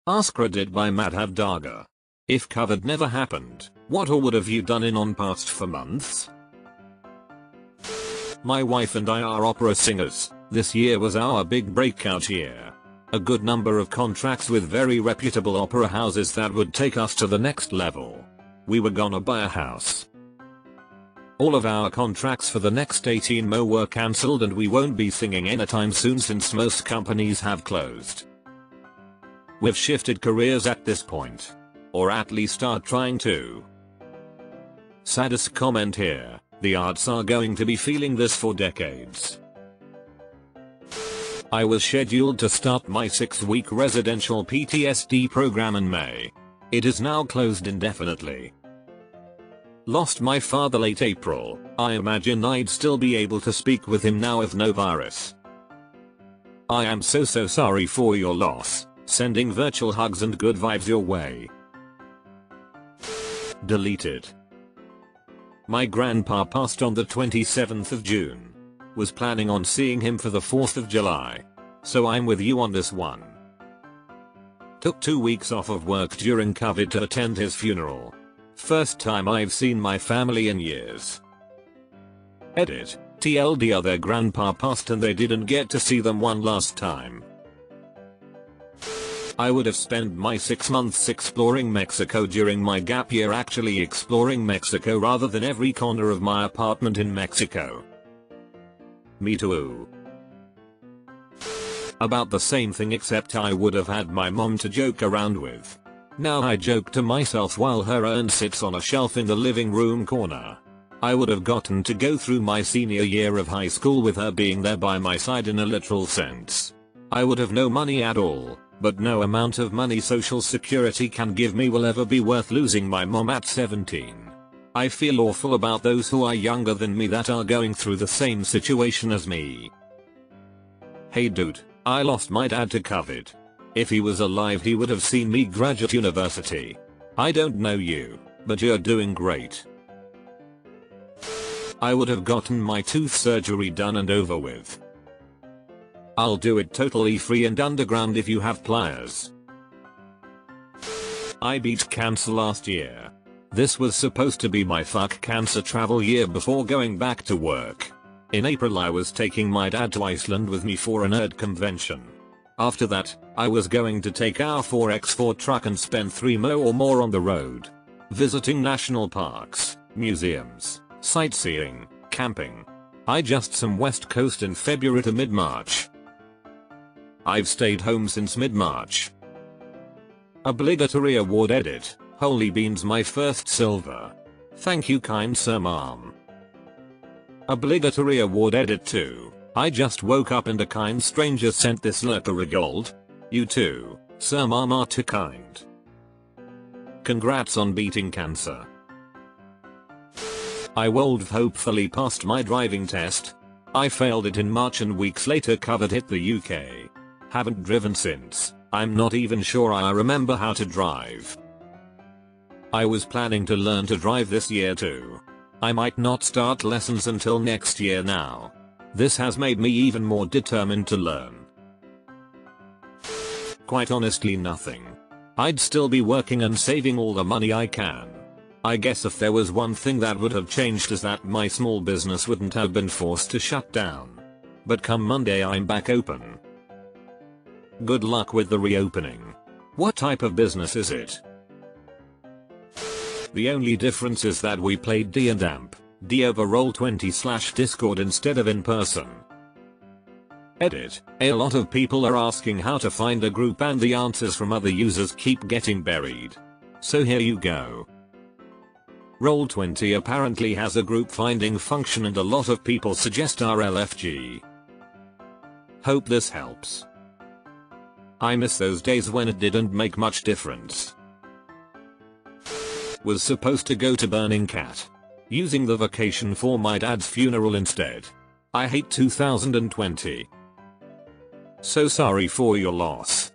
AskReddit by Madhav Daga. If COVID never happened, what all would have you done in on past for months? My wife and I are opera singers. This year was our big breakout year. A good number of contracts with very reputable opera houses that would take us to the next level. We were gonna buy a house. All of our contracts for the next 18 mo were cancelled and we won't be singing anytime soon since most companies have closed. We've shifted careers at this point. Or at least are trying to. Saddest comment here, the arts are going to be feeling this for decades. I was scheduled to start my 6-week residential PTSD program in May. It is now closed indefinitely. Lost my father late April. I imagine I'd still be able to speak with him now if no virus. I am so sorry for your loss. Sending virtual hugs and good vibes your way. Deleted. My grandpa passed on the 27th of June. Was planning on seeing him for the 4th of July. So I'm with you on this one. Took 2 weeks off of work during COVID to attend his funeral. First time I've seen my family in years. Edit. TLDR, their grandpa passed and they didn't get to see them one last time. I would have spent my 6 months exploring Mexico during my gap year, actually exploring Mexico rather than every corner of my apartment in Mexico. Me too. About the same thing, except I would have had my mom to joke around with. Now I joke to myself while her urn sits on a shelf in the living room corner. I would have gotten to go through my senior year of high school with her being there by my side in a literal sense. I would have no money at all. But no amount of money Social Security can give me will ever be worth losing my mom at 17. I feel awful about those who are younger than me that are going through the same situation as me. Hey dude, I lost my dad to COVID. If he was alive he would have seen me graduate university. I don't know you, but you're doing great. I would have gotten my tooth surgery done and over with. I'll do it totally free and underground if you have pliers. I beat cancer last year. This was supposed to be my fuck cancer travel year before going back to work. In April I was taking my dad to Iceland with me for a nerd convention. After that, I was going to take our 4x4 truck and spend 3 mo or more on the road. Visiting national parks, museums, sightseeing, camping. I just some West Coast in February to mid-March. I've stayed home since mid-March. Obligatory award edit. Holy beans, my first silver. Thank you kind sir mom. Obligatory award edit 2. I just woke up and a kind stranger sent this lurker a gold. You too, sir mom are too kind. Congrats on beating cancer. I hopefully passed my driving test. I failed it in March and weeks later COVID hit the UK. Haven't driven since. I'm not even sure I remember how to drive. I was planning to learn to drive this year too. I might not start lessons until next year now. This has made me even more determined to learn. Quite honestly, nothing. I'd still be working and saving all the money I can. I guess if there was one thing that would have changed is that my small business wouldn't have been forced to shut down. But come Monday I'm back open. Good luck with the reopening. What type of business is it? The only difference is that we played D over Roll20/Discord instead of in person. Edit. A lot of people are asking how to find a group and the answers from other users keep getting buried. So here you go. Roll20 apparently has a group finding function and a lot of people suggest RLFG. Hope this helps. I miss those days when it didn't make much difference. Was supposed to go to Burning Cat. Using the vacation for my dad's funeral instead. I hate 2020. So sorry for your loss.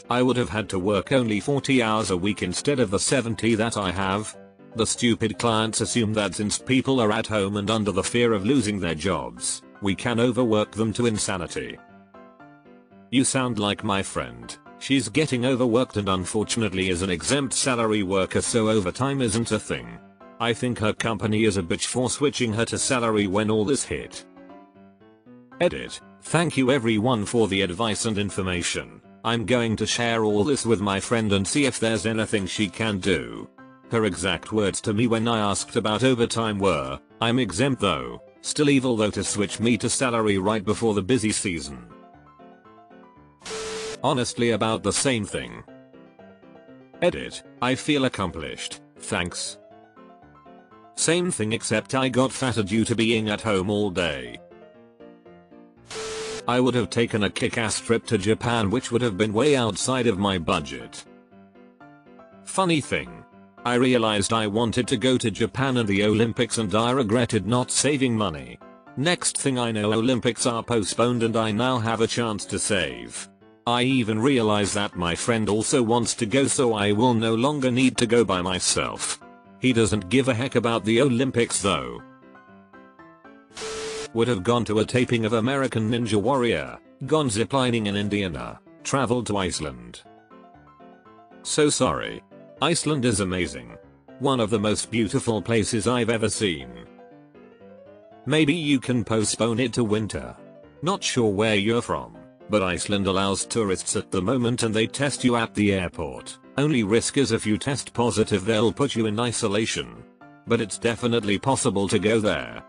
I would have had to work only 40 hours a week instead of the 70 that I have. The stupid clients assume that since people are at home and under the fear of losing their jobs, we can overwork them to insanity. You sound like my friend. She's getting overworked and unfortunately is an exempt salary worker, so overtime isn't a thing. I think her company is a bitch for switching her to salary when all this hit. Edit. Thank you everyone for the advice and information. I'm going to share all this with my friend and see if there's anything she can do. Her exact words to me when I asked about overtime were, "I'm exempt though, still evil though to switch me to salary right before the busy season." Honestly about the same thing. Edit. I feel accomplished, thanks. Same thing except I got fatter due to being at home all day. I would have taken a kick-ass trip to Japan, which would have been way outside of my budget. Funny thing. I realized I wanted to go to Japan and the Olympics and I regretted not saving money. Next thing I know, Olympics are postponed and I now have a chance to save. I even realize that my friend also wants to go, so I will no longer need to go by myself. He doesn't give a heck about the Olympics though. Would have gone to a taping of American Ninja Warrior, gone ziplining in Indiana, traveled to Iceland. So sorry. Iceland is amazing. One of the most beautiful places I've ever seen. Maybe you can postpone it to winter. Not sure where you're from, but Iceland allows tourists at the moment and they test you at the airport. Only risk is if you test positive they'll put you in isolation. But it's definitely possible to go there.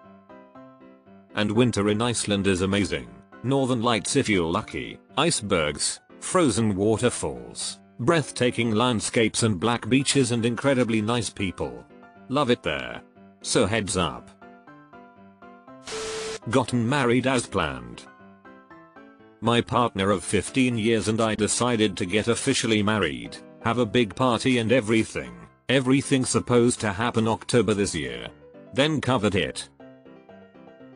And winter in Iceland is amazing. Northern lights if you're lucky, icebergs, frozen waterfalls, breathtaking landscapes and black beaches and incredibly nice people. Love it there. So heads up. Gotten married as planned. My partner of 15 years and I decided to get officially married, have a big party and everything. Everything's supposed to happen October this year. Then COVID hit.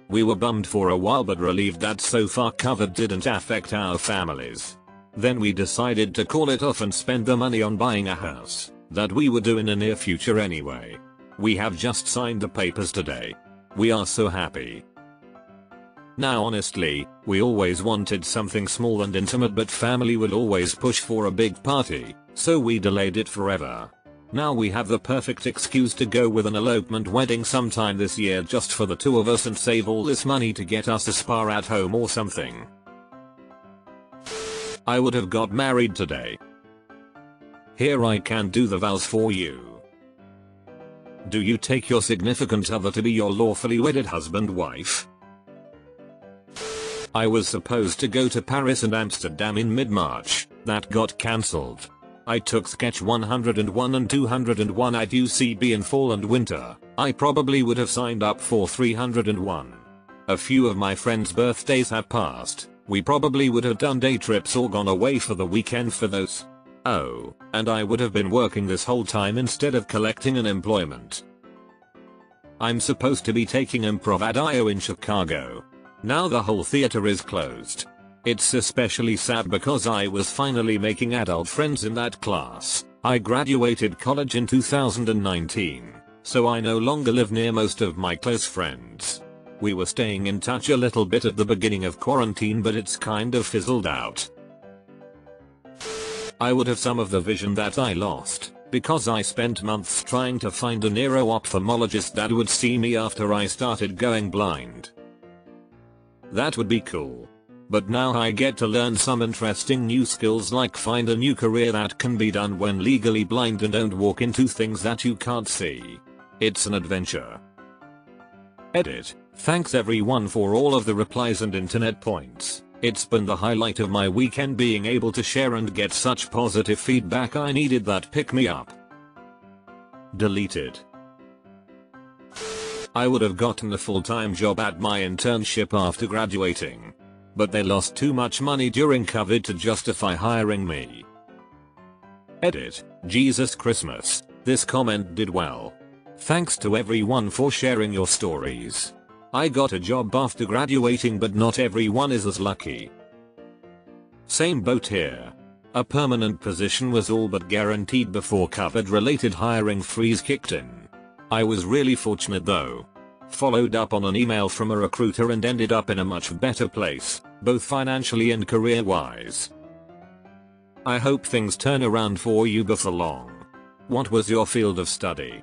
We were bummed for a while but relieved that so far COVID didn't affect our families. Then we decided to call it off and spend the money on buying a house that we would do in the near future anyway. We have just signed the papers today. We are so happy. Now honestly, we always wanted something small and intimate but family would always push for a big party, so we delayed it forever. Now we have the perfect excuse to go with an elopement wedding sometime this year just for the two of us and save all this money to get us a spa at home or something. I would have got married today. Here I can do the vows for you. Do you take your significant other to be your lawfully wedded husband/wife? I was supposed to go to Paris and Amsterdam in mid-March. That got cancelled. I took sketch 101 and 201 at UCB in fall and winter. I probably would have signed up for 301. A few of my friends' birthdays have passed. We probably would have done day trips or gone away for the weekend for those. Oh, and I would have been working this whole time instead of collecting unemployment. I'm supposed to be taking improv at IO in Chicago. Now the whole theater is closed. It's especially sad because I was finally making adult friends in that class. I graduated college in 2019, so I no longer live near most of my close friends. We were staying in touch a little bit at the beginning of quarantine but it's kind of fizzled out. I would have some of the vision that I lost, because I spent months trying to find a neuro-ophthalmologist that would see me after I started going blind. That would be cool. But now I get to learn some interesting new skills like find a new career that can be done when legally blind and don't walk into things that you can't see. It's an adventure. Edit. Thanks everyone for all of the replies and internet points. It's been the highlight of my weekend being able to share and get such positive feedback. I needed that pick me up. Deleted. I would have gotten a full-time job at my internship after graduating. But they lost too much money during COVID to justify hiring me. Edit. Jesus Christmas. This comment did well. Thanks to everyone for sharing your stories. I got a job after graduating but not everyone is as lucky. Same boat here. A permanent position was all but guaranteed before COVID-related hiring freeze kicked in. I was really fortunate though. Followed up on an email from a recruiter and ended up in a much better place, both financially and career-wise. I hope things turn around for you before long. What was your field of study?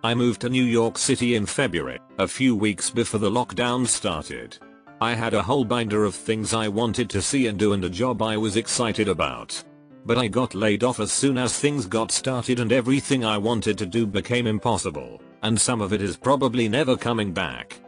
I moved to New York City in February, a few weeks before the lockdown started. I had a whole binder of things I wanted to see and do and a job I was excited about. But I got laid off as soon as things got started and everything I wanted to do became impossible, and some of it is probably never coming back.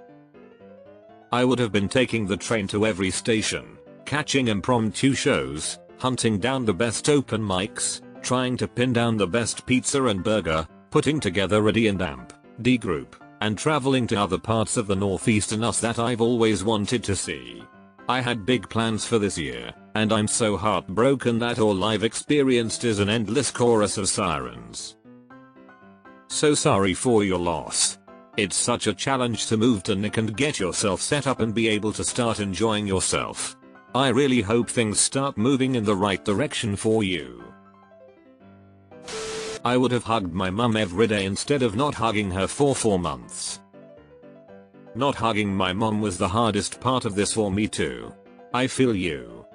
I would have been taking the train to every station, catching impromptu shows, hunting down the best open mics, trying to pin down the best pizza and burger, putting together a D&D group, and traveling to other parts of the Northeast and us that I've always wanted to see. I had big plans for this year, and I'm so heartbroken that all I've experienced is an endless chorus of sirens. So sorry for your loss. It's such a challenge to move to Nick and get yourself set up and be able to start enjoying yourself. I really hope things start moving in the right direction for you. I would have hugged my mum every day instead of not hugging her for 4 months. Not hugging my mom was the hardest part of this for me too. I feel you.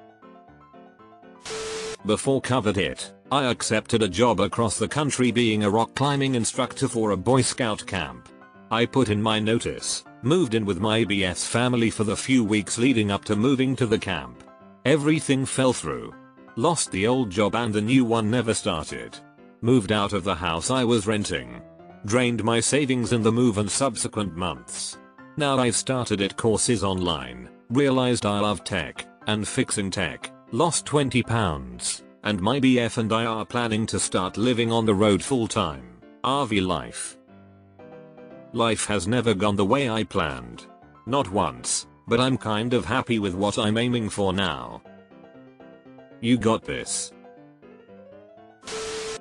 Before covered it, I accepted a job across the country being a rock climbing instructor for a Boy Scout camp. I put in my notice, moved in with my BS family for the few weeks leading up to moving to the camp. Everything fell through. Lost the old job and the new one never started. Moved out of the house I was renting. Drained my savings in the move and subsequent months. Now I've started courses online, realized I love tech, and fixing tech, lost 20 pounds, and my BF and I are planning to start living on the road full time. RV life. Life has never gone the way I planned. Not once, but I'm kind of happy with what I'm aiming for now. You got this.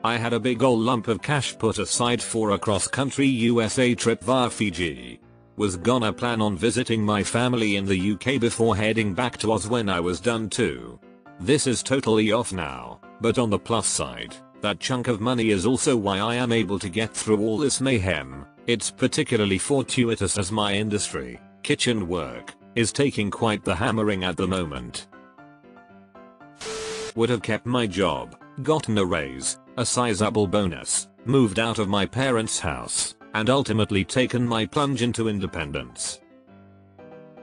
I had a big ol' lump of cash put aside for a cross-country USA trip via Fiji. Was gonna plan on visiting my family in the UK before heading back to Oz when I was done too. This is totally off now, but on the plus side, that chunk of money is also why I am able to get through all this mayhem. It's particularly fortuitous as my industry, kitchen work, is taking quite the hammering at the moment. Would have kept my job, gotten a raise, a sizable bonus, moved out of my parents' house, and ultimately taken my plunge into independence.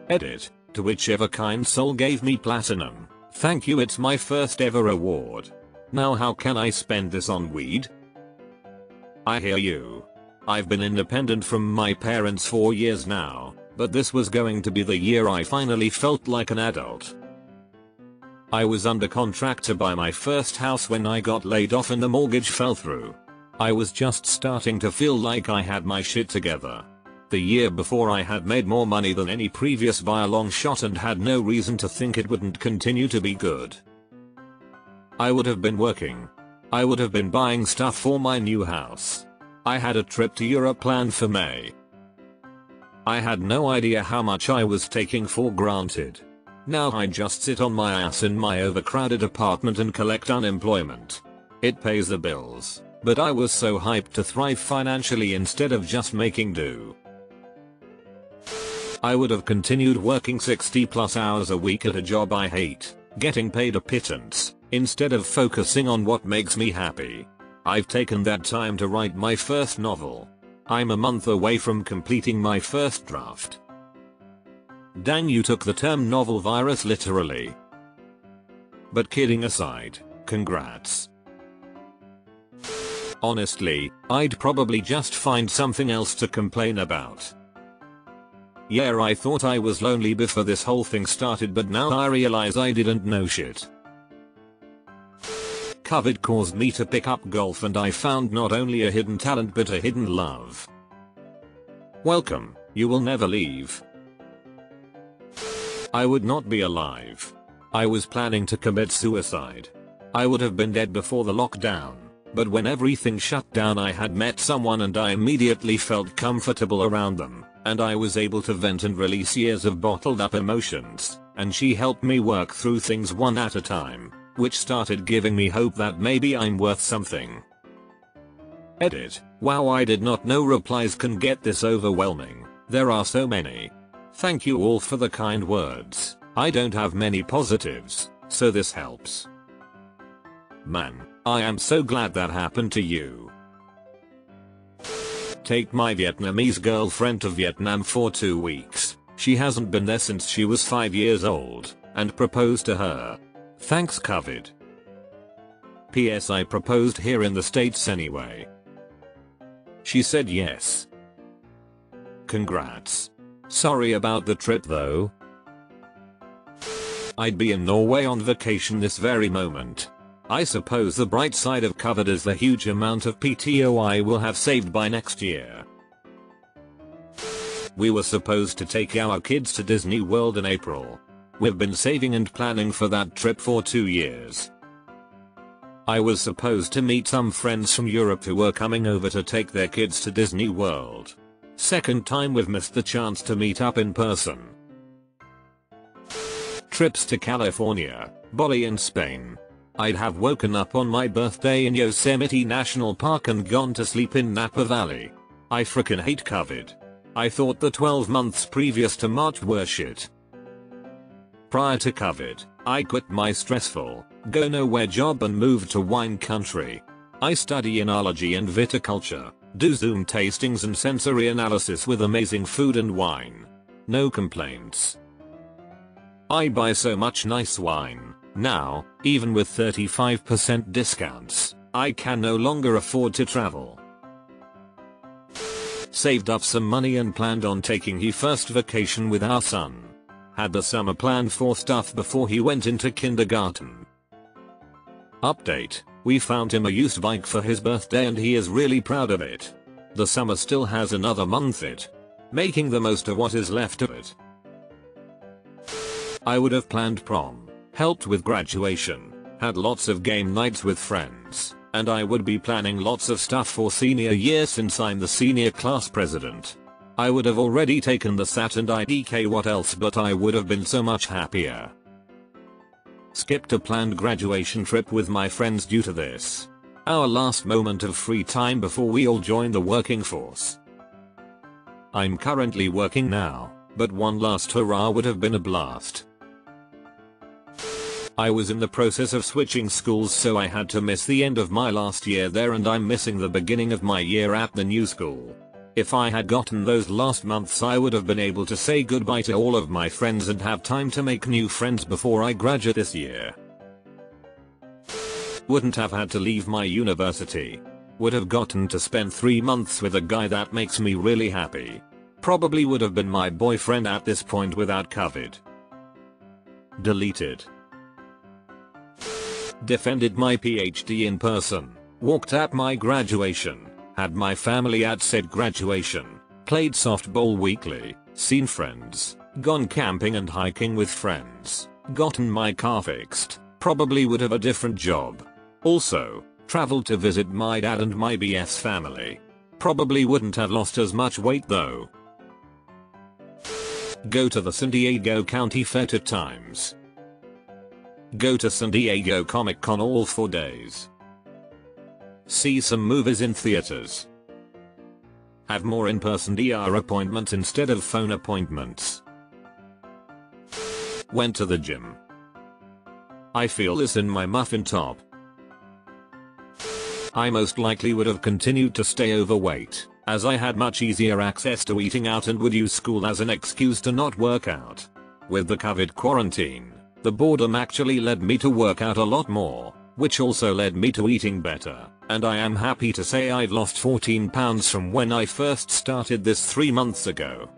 Edit, to whichever kind soul gave me platinum. Thank you, it's my first ever award. Now how can I spend this on weed? I hear you. I've been independent from my parents for years now, but this was going to be the year I finally felt like an adult. I was under contract to buy my first house when I got laid off and the mortgage fell through. I was just starting to feel like I had my shit together. The year before I had made more money than any previous by a long shot and had no reason to think it wouldn't continue to be good. I would have been working. I would have been buying stuff for my new house. I had a trip to Europe planned for May. I had no idea how much I was taking for granted. Now I just sit on my ass in my overcrowded apartment and collect unemployment. It pays the bills, but I was so hyped to thrive financially instead of just making do. I would have continued working 60+ hours a week at a job I hate, getting paid a pittance, instead of focusing on what makes me happy. I've taken that time to write my first novel. I'm a month away from completing my first draft. Dang, you took the term novel virus literally. But kidding aside, congrats. Honestly, I'd probably just find something else to complain about. Yeah, I thought I was lonely before this whole thing started, but now I realize I didn't know shit. COVID caused me to pick up golf and I found not only a hidden talent but a hidden love. Welcome, you will never leave. I would not be alive. I was planning to commit suicide. I would have been dead before the lockdown, but when everything shut down I had met someone and I immediately felt comfortable around them, and I was able to vent and release years of bottled up emotions, and she helped me work through things one at a time, which started giving me hope that maybe I'm worth something. Edit. Wow, I did not know replies can get this overwhelming. There are so many. Thank you all for the kind words. I don't have many positives, so this helps. Man, I am so glad that happened to you. Take my Vietnamese girlfriend to Vietnam for 2 weeks. She hasn't been there since she was 5 years old, and proposed to her. Thanks COVID. PS I proposed here in the States anyway. She said yes. Congrats. Sorry about the trip though. I'd be in Norway on vacation this very moment. I suppose the bright side of COVID is the huge amount of PTO I will have saved by next year. We were supposed to take our kids to Disney World in April. We've been saving and planning for that trip for 2 years. I was supposed to meet some friends from Europe who were coming over to take their kids to Disney World. Second time we've missed the chance to meet up in person. Trips to California, Bali and Spain. I'd have woken up on my birthday in Yosemite National Park and gone to sleep in Napa Valley. I frickin' hate COVID. I thought the 12 months previous to March were shit. Prior to COVID, I quit my stressful, go nowhere job and moved to wine country. I study enology and viticulture, do Zoom tastings and sensory analysis with amazing food and wine. No complaints. I buy so much nice wine. Now, even with 35% discounts, I can no longer afford to travel. Saved up some money and planned on taking his first vacation with our son. Had the summer planned for stuff before he went into kindergarten. Update, we found him a used bike for his birthday and he is really proud of it. The summer still has another month it. Making the most of what is left of it. I would have planned prom, helped with graduation, had lots of game nights with friends, and I would be planning lots of stuff for senior year since I'm the senior class president. I would have already taken the SAT and IDK what else, but I would have been so much happier. Skipped a planned graduation trip with my friends due to this. Our last moment of free time before we all join the working force. I'm currently working now, but one last hurrah would have been a blast. I was in the process of switching schools, so I had to miss the end of my last year there and I'm missing the beginning of my year at the new school. If I had gotten those last months I would have been able to say goodbye to all of my friends and have time to make new friends before I graduate this year. Wouldn't have had to leave my university. Would have gotten to spend 3 months with a guy that makes me really happy. Probably would have been my boyfriend at this point without COVID. Deleted. Defended my PhD in person. Walked at my graduation. Had my family at said graduation. Played softball weekly. Seen friends. Gone camping and hiking with friends. Gotten my car fixed. Probably would have a different job. Also, traveled to visit my dad and my BF's family. Probably wouldn't have lost as much weight though. Go to the San Diego County Fair 2 times. Go to San Diego Comic Con all 4 days. See some movies in theaters. Have more in-person DR appointments instead of phone appointments. Went to the gym. I feel this in my muffin top. I most likely would have continued to stay overweight, as I had much easier access to eating out and would use school as an excuse to not work out. With the COVID quarantine, the boredom actually led me to work out a lot more, which also led me to eating better, and I am happy to say I've lost 14 pounds from when I first started this 3 months ago.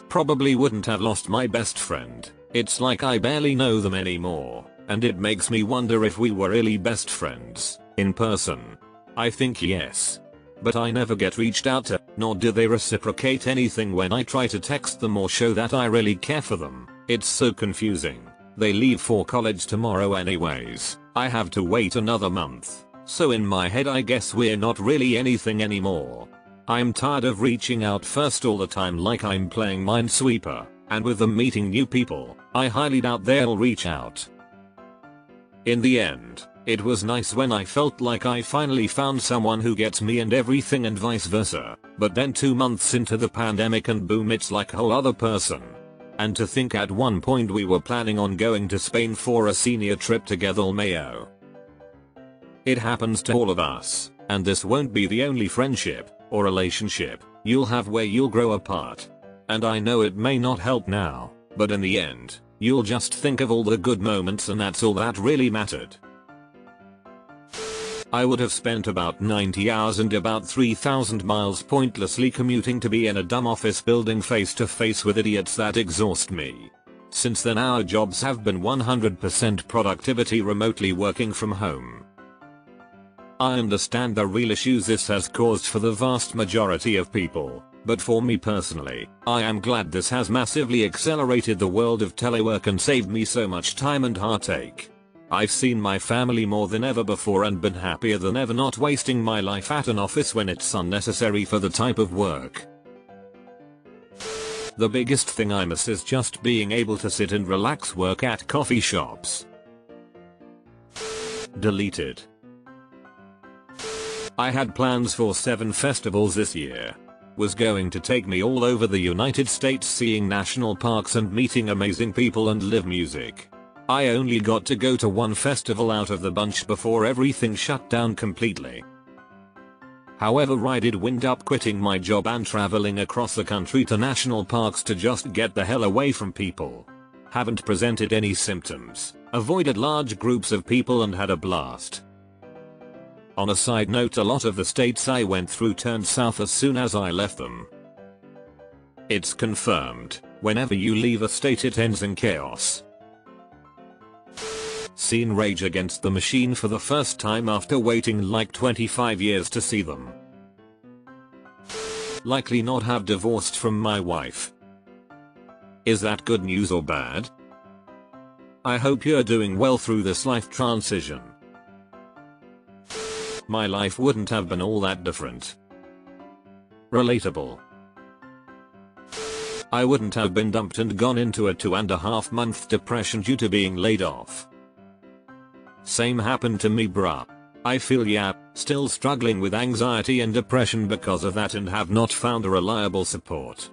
Probably wouldn't have lost my best friend. It's like I barely know them anymore, and it makes me wonder if we were really best friends, in person. I think yes. But I never get reached out to, nor do they reciprocate anything when I try to text them or show that I really care for them. It's so confusing. They leave for college tomorrow anyways. I have to wait another month. So in my head I guess we're not really anything anymore. I'm tired of reaching out first all the time like I'm playing Minesweeper, and with them meeting new people, I highly doubt they'll reach out. In the end, it was nice when I felt like I finally found someone who gets me and everything and vice versa, but then 2 months into the pandemic and boom, it's like a whole other person. And to think at one point we were planning on going to Spain for a senior trip together, Mayo. It happens to all of us, and this won't be the only friendship or relationship you'll have where you'll grow apart. And I know it may not help now, but in the end, you'll just think of all the good moments, and that's all that really mattered. I would have spent about 90 hours and about 3,000 miles pointlessly commuting to be in a dumb office building face to face with idiots that exhaust me. Since then our jobs have been 100% productivity, remotely working from home. I understand the real issues this has caused for the vast majority of people, but for me personally, I am glad this has massively accelerated the world of telework and saved me so much time and heartache. I've seen my family more than ever before and been happier than ever not wasting my life at an office when it's unnecessary for the type of work. The biggest thing I miss is just being able to sit and relax, work at coffee shops. Deleted. I had plans for 7 festivals this year. Was going to take me all over the United States, seeing national parks and meeting amazing people and live music. I only got to go to 1 festival out of the bunch before everything shut down completely. However, I did wind up quitting my job and traveling across the country to national parks to just get the hell away from people. Haven't presented any symptoms, avoided large groups of people and had a blast. On a side note, a lot of the states I went through turned south as soon as I left them. It's confirmed, whenever you leave a state it ends in chaos. Seen Rage Against the Machine for the first time after waiting like 25 years to see them. Likely not have divorced from my wife. Is that good news or bad? I hope you're doing well through this life transition. My life wouldn't have been all that different. Relatable. I wouldn't have been dumped and gone into a 2.5-month depression due to being laid off. Same happened to me, bruh. I feel ya, still struggling with anxiety and depression because of that and have not found a reliable support.